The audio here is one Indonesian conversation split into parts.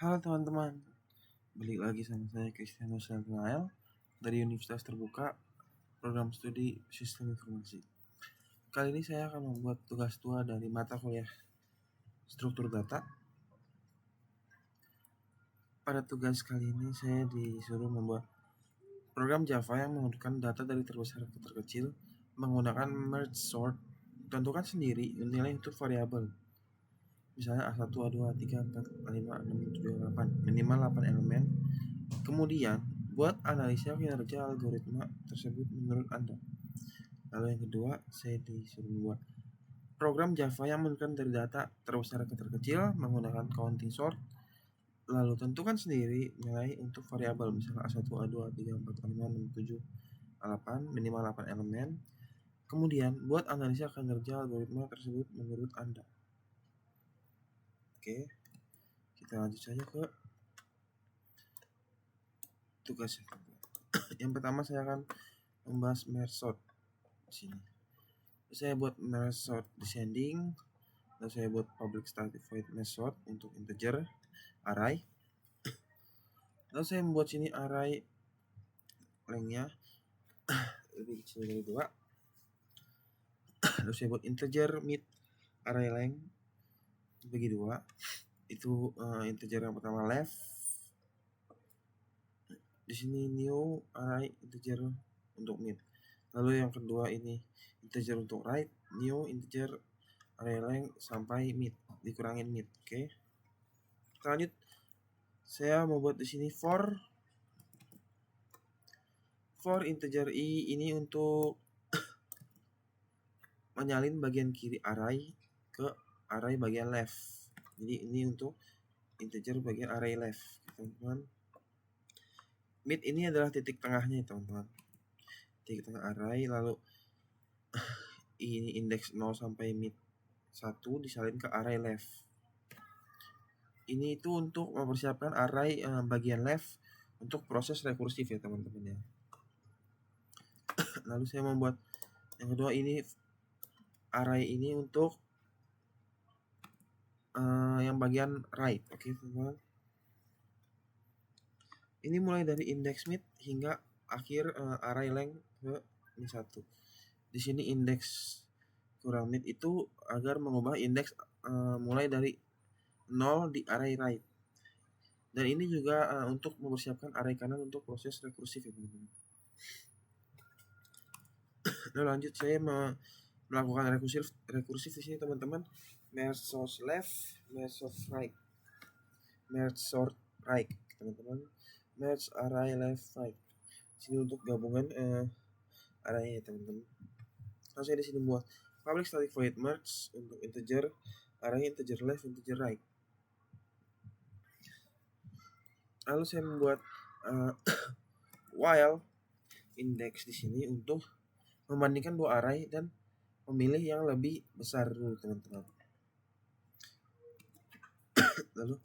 Halo teman-teman, balik lagi sama saya Cristiano Nael dari Universitas Terbuka, program studi Sistem Informasi. Kali ini saya akan membuat tugas tua dari mata kuliah Struktur Data. Pada tugas kali ini saya disuruh membuat program Java yang menggunakan data dari terbesar ke terkecil menggunakan merge sort. Tentukan sendiri nilai untuk variabel. Misalnya A1, A2, A3, A4, A5, A6, A7, A8, minimal 8 elemen. Kemudian, buat analisa kinerja algoritma tersebut menurut Anda. Lalu yang kedua, saya disuruh membuat program Java yang menggunakan dari data terbesar ke terkecil menggunakan counting sort. Lalu tentukan sendiri nilai untuk variabel misalnya A1, A2, A3, A4, A5, A6, A7, A8, minimal 8 elemen. Kemudian, buat analisa kinerja algoritma tersebut menurut Anda. Oke, kita lanjut saja ke tugas yang pertama. Saya akan membahas merge sort di sini. Saya buat merge sort descending, lalu saya buat public static void merge sort untuk integer array. Lalu saya membuat sini array lengthnya lebih kecil dari 2. Lalu saya buat integer mid array length bagi 2. Itu integer yang pertama left. Di sini new array integer untuk mid. Lalu yang kedua ini integer untuk right, new integer array length sampai mid, dikurangin mid. Oke. Kita lanjut. Saya membuat di sini for integer i ini untuk menyalin bagian kiri array ke array bagian left. Jadi ini untuk integer bagian array left, teman-teman. Mid ini adalah titik tengahnya, teman-teman. Titik tengah array, lalu ini indeks 0 sampai mid 1 disalin ke array left. Ini itu untuk mempersiapkan array bagian left untuk proses rekursif ya, teman-teman ya. Lalu saya membuat yang kedua ini array ini untuk yang bagian right. Oke, teman-teman. Ini mulai dari indeks mid hingga akhir array length ke ini 1. Di sini indeks kurang mid itu agar mengubah indeks mulai dari 0 di array right. Dan ini juga untuk mempersiapkan array kanan untuk proses rekursif ya, teman-teman. Nah, lanjut saya melakukan rekursif di sini, teman-teman. Merge sort left, merge sort right, merge sort right, teman-teman. Merge array left right. Sini untuk gabungan array, teman-teman. Lalu saya di sini buat public static void merge untuk integer array, integer left, integer right. Lalu saya membuat while index di sini untuk membandingkan dua array dan memilih yang lebih besar dulu, teman-teman. Lalu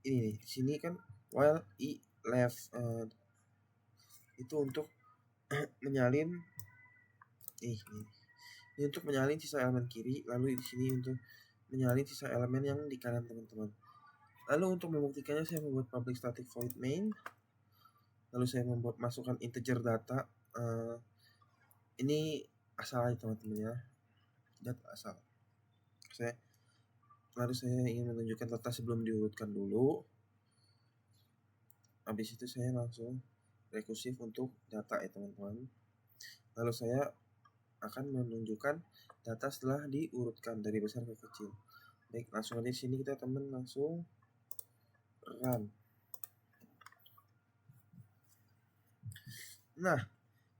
ini di sini kan while i left itu untuk menyalin ini untuk menyalin sisa elemen kiri, lalu di sini untuk menyalin sisa elemen yang di kanan, teman-teman. Lalu untuk membuktikannya saya membuat public static void main. Lalu saya membuat masukkan integer data. Ini asal aja, teman-teman ya. Data asal. Lalu saya ingin menunjukkan data sebelum diurutkan dulu. Habis itu saya langsung rekursif untuk data ya, teman-teman. Lalu saya akan menunjukkan data setelah diurutkan dari besar ke kecil. Baik, langsung aja di sini kita teman langsung run. Nah,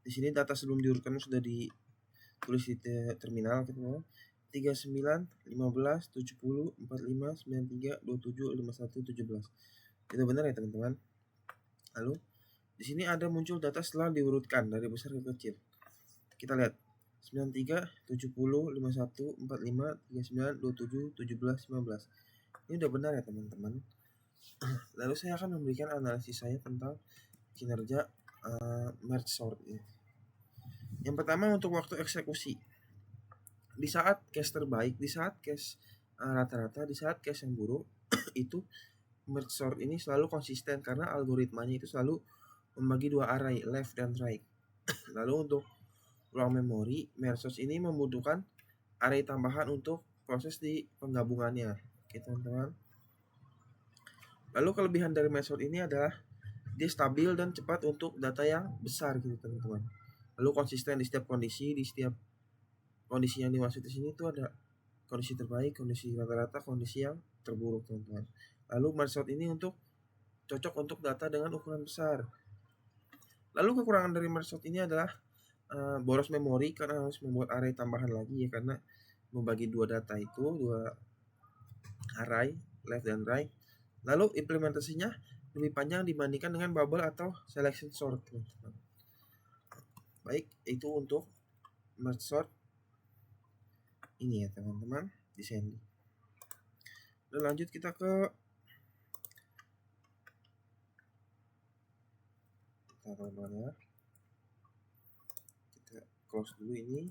di sini data sebelum diurutkan sudah ditulis di terminal, teman-teman. 39, 15, 70, 45, 93, 27, 51, 17. Itu benar ya, teman-teman. Lalu di sini ada muncul data setelah diurutkan dari besar ke kecil. Kita lihat 93, 70, 51, 45, 39, 27, 17, 19. Ini udah benar ya, teman-teman. Lalu saya akan memberikan analisis saya tentang kinerja merge sort ini. Yang pertama untuk waktu eksekusi. Di saat cache terbaik, di saat cache rata-rata di saat case yang buruk itu merge sort ini selalu konsisten karena algoritmanya itu selalu membagi dua array, left dan right. Lalu untuk ruang memori, merge sort ini membutuhkan array tambahan untuk proses di penggabungannya. Oke teman-teman. Lalu kelebihan dari merge sort ini adalah dia stabil dan cepat untuk data yang besar gitu teman-teman. Lalu konsisten di setiap kondisi, yang dimaksud di sini itu ada kondisi terbaik, kondisi rata-rata, kondisi yang terburuk teman-teman. Lalu merge sort ini cocok untuk data dengan ukuran besar. Lalu kekurangan dari merge sort ini adalah boros memori karena harus membuat array tambahan lagi ya, karena membagi dua data itu, dua array left dan right. Lalu implementasinya lebih panjang dibandingkan dengan bubble atau selection sort teman-teman. Baik, itu untuk merge sort ini ya teman-teman di Sandy. Dan lanjut kita ke teman-teman ya, kita close dulu ini.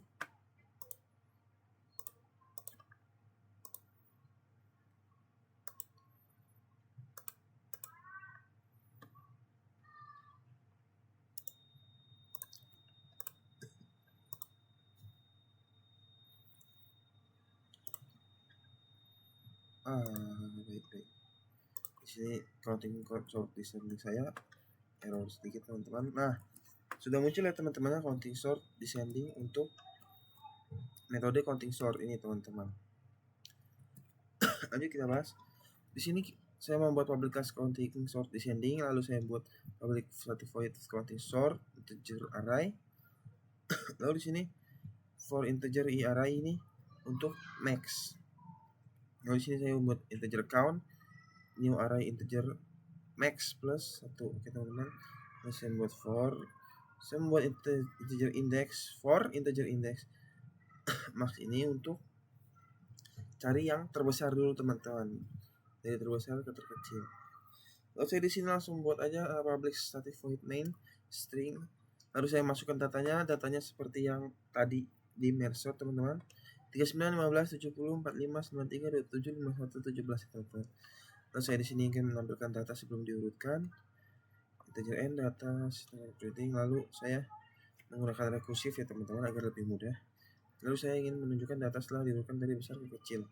Baik. Di sini counting sort descending saya error sedikit teman-teman. Nah, sudah muncul ya teman-teman counting sort descending untuk metode counting sort ini teman-teman. Lanjut kita bahas. Di sini saya membuat public class counting sort descending, lalu saya buat public stratified counting sort integer array. Lalu di sini for integer i array ini untuk max. Lalu di sini saya membuat integer count, new array integer max plus 1. Oke teman-teman. Lalu saya membuat integer index for integer index max ini untuk cari yang terbesar dulu teman-teman, dari terbesar ke terkecil. Lalu saya di sini langsung buat aja public static void main string. Lalu saya masukkan datanya seperti yang tadi di merge sort teman-teman. 39 15 70 45 93 27 51 17 teman-teman. Lalu saya di sini ingin menampilkan data sebelum diurutkan. Integer n data sistem printing. Lalu saya menggunakan rekursif ya teman-teman agar lebih mudah. Lalu saya ingin menunjukkan data setelah diurutkan dari besar ke kecil.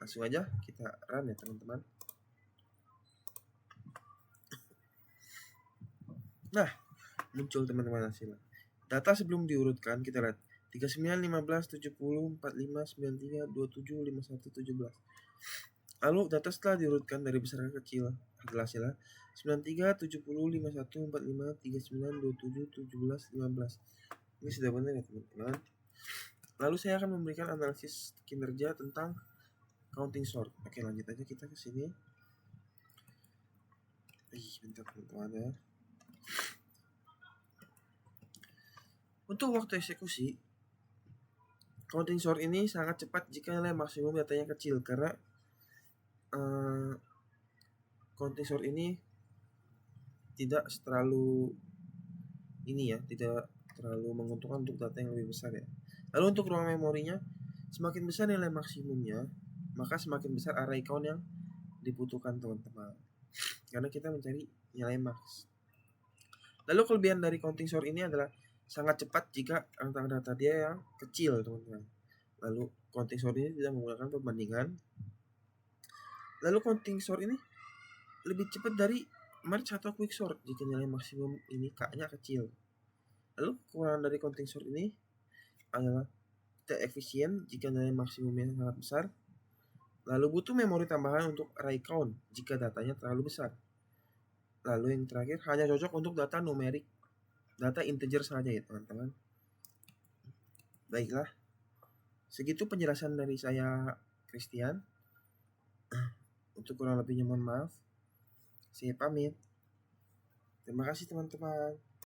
Langsung aja kita run ya teman-teman. Nah, muncul teman-teman hasilnya. Data sebelum diurutkan kita lihat 39 15 70 45 93 27 51 17. Lalu data setelah diurutkan dari besar ke kecil adalah hasilnya 93 70 51 45 39 27 17 15. Ini sudah benar ya teman-teman. Lalu saya akan memberikan analisis kinerja tentang counting sort. Oke, lanjut aja kita ke sini. Bentar teman-teman ya. Untuk waktu eksekusi, counting sort ini sangat cepat jika nilai maksimum datanya kecil, karena counting sort ini tidak terlalu menguntungkan untuk data yang lebih besar ya. Lalu untuk ruang memorinya, semakin besar nilai maksimumnya, maka semakin besar array count yang dibutuhkan teman-teman, karena kita mencari nilai max. Lalu kelebihan dari counting sort ini adalah sangat cepat jika rentang data dia yang kecil teman-teman. Lalu counting sort ini tidak menggunakan perbandingan. Lalu counting sort ini lebih cepat dari merge atau quick sort jika nilai maksimum ini k-nya kecil. Lalu kekurangan dari counting sort ini adalah tidak efisien jika nilai maksimumnya sangat besar. Lalu butuh memori tambahan untuk array count jika datanya terlalu besar. Lalu yang terakhir, hanya cocok untuk data numerik, data integer saja ya teman-teman. Baiklah, segitu penjelasan dari saya, Christian. Untuk kurang lebihnya mohon maaf. Saya pamit. Terima kasih teman-teman.